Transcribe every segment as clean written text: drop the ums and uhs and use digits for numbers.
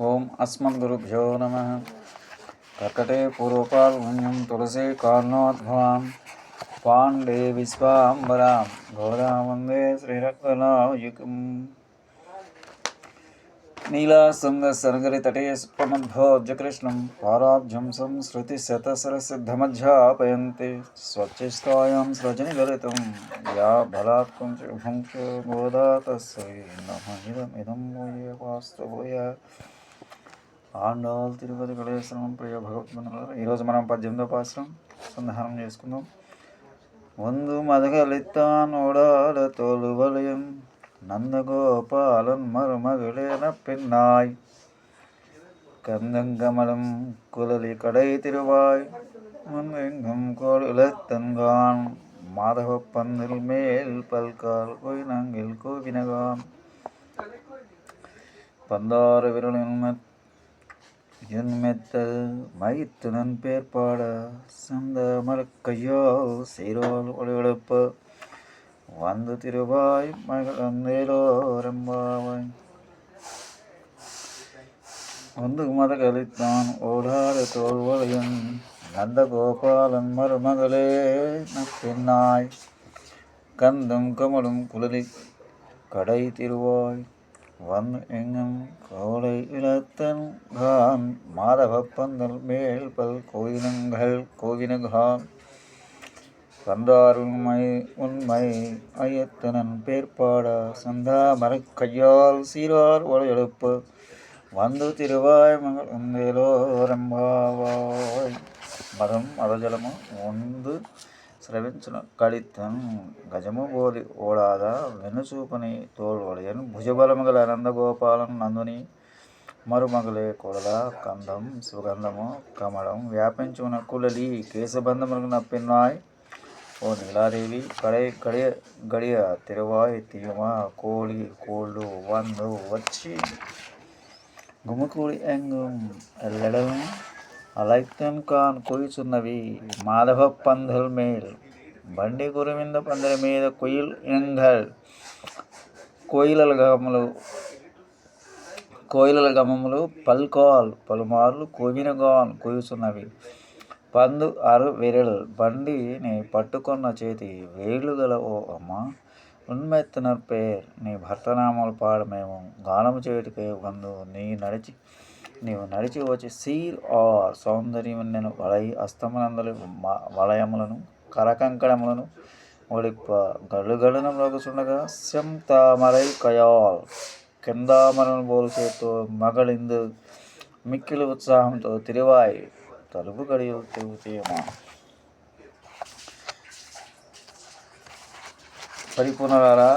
ఓం అస్మద్గురుభ్యో నమ. కర్కటే పూర్వపాల్గుణ్యం తులసీ కార్ణోద్భవాం పాండే విశ్వాంబరాం గోదాం వందే శ్రీరత్నాయుగం. నీలాసుందరసరగరితటే సుప్రమద్భోజ్యకృష్ణం పారాబ్జం సంస్మృతిశతసరసిద్ధమధ్యాపయంతి స్వచ్ఛిష్టాయాం సృజనిగలితం యా బలాత్కం భుంక్ష గోదా తస్సై నమః ఇదం భూయ వాస్తవోయ. ఆండాల్ తిరుపతి కళేశ్వరం ప్రియ భగవద్బంధువులు, ఈరోజు మనం 18వ పాశ్రం సంధానం చేసుకుందాం. వందు మదగలిత్తాన్ ఓడాల తోలువలయం నందగోపాలన్ మరుమగిళేన పిన్నాయ్ கந்தங்கமலம் குழலி கடை திருவாய் முன்னெங்கும் கோடுலத்தன்கான் மாதவ பந்தில் மேல் பல்கால் கோயினங்கில் கோவினகான் பந்தாறு விரலின் யுன்மெத்தல் மைத்துனன் பேர்பாட சந்த மரக்கையால் சீரால் ஒளிவெடுப்ப வந்து திருவாய் மகளந்தேலோரம்பாவாய். வந்து மதகளித்தான் ஓடாத தோல்வளையன் நந்தகோபாலன் மருமகளே பின்னாய் கந்தும் கமலும் குழலி கடை திருவாய் வந்து எங்கும் கோலை இளத்தன் கான் மாதவ பந்தல் மேல் பல் கோவினகான் கந்தார் உண்மை ஐயத்தனன் பேர்பாட சந்தா மரக்கையால் சீரார் ஒளையெழுப்ப வந்து திருவாய் மகளந்தேலோరంబావాయ్. మదం మదజలము ముందు స్రవించిన కళితన్ గజము బోలి ఓడాద వెనుచూపని తోల్వలయన్ భుజబలము గల నందగోపాలన్ నందుని మరుమగలే కొడల కందం సుగంధము కమలం వ్యాపించున కులలి కేశబంధములకు నప్పిన్నాయ్. ఓ నీలాదేవి కడై గడియ తిరువాయ్ తీయుమా కోళి కోళ్ళు వందు వచ్చి గుమికూడి ఎంగుం ఎల్లెడలను అలైత్యన్ కాన్ కొయ్యుచున్నవి మాధవ పందల్ మేల్ బండి గురిమింద పందిరి మీద కొయ్యిల్ ఎంగల్ కోయిలల గమములు పల్కాల్ పలుమార్లు కోవినగాన్ కొయ్యుచున్నవి. పందు అరు విరల్ బండిని పట్టుకొన్న చేతి వేళ్ళు గల ఓ అమ్మ ఉన్మెత్తనర్ పేర్ నీ భర్తనామాలు పాడ మేము గానము చేయుటకై వందు నీవు నడిచి వచ్చి సీర్ ఆర్ సౌందర్యమున్నెను వలై అస్తమనందలి వలయములను కరకంకణములను ఒలిప్ప గడుగడున మ్రోగుచుండగా శం తామరై కయాల్ కిందామరను బోలు చేతో మగళిందు మిక్కిలి ఉత్సాహంతో తిరువాయి తలుపు గడియలు తిరుగుతీయమా. పరిపూర్ణరారా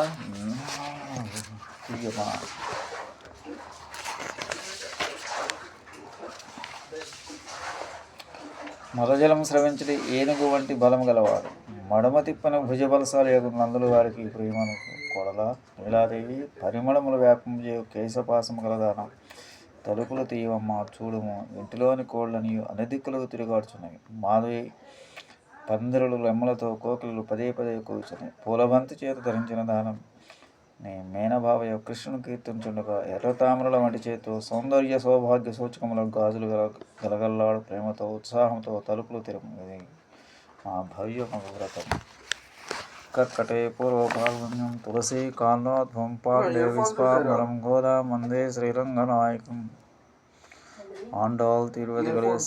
తీయమా. మదజలము స్రవించడి ఏనుగు వంటి బలము గలవాడు మడమ తిప్పని భుజబలశాలి యొక్క నందులు వారికి ప్రియమను కొడల నీలాదేవి పరిమళములు వ్యాపం చేయు కేశపాసము గలదానం తలుపులు తీయవమ్మ చూడుము ఇంటిలోని కోళ్ళని అనధిక్కులకు తిరుగాడుచున్నవి. మాధవి పందిరులు రెమ్మలతో కోకిలు పదే పదే కూర్చున్నాయి. పూలబంతి చేత ధరించిన దానం నీ మేనభావయ కృష్ణుని కీర్తించుండగా ఎర్ర తామరల వంటి చేతితో సౌందర్య సౌభాగ్య సూచకములకు గాజులు గలగల్లాడు ప్రేమతో ఉత్సాహంతో తలుపులు తిరుమది మా భవ్య వ్రతం. కర్కటే పూర్వపాల్గుణ్యం తులసీ కాల్నోద్భవం పాండే విశ్వాంబరం గోదాం వందే శ్రీరంగనాయకం. ఆండాల్ తిరుపతి కళేశ్వరం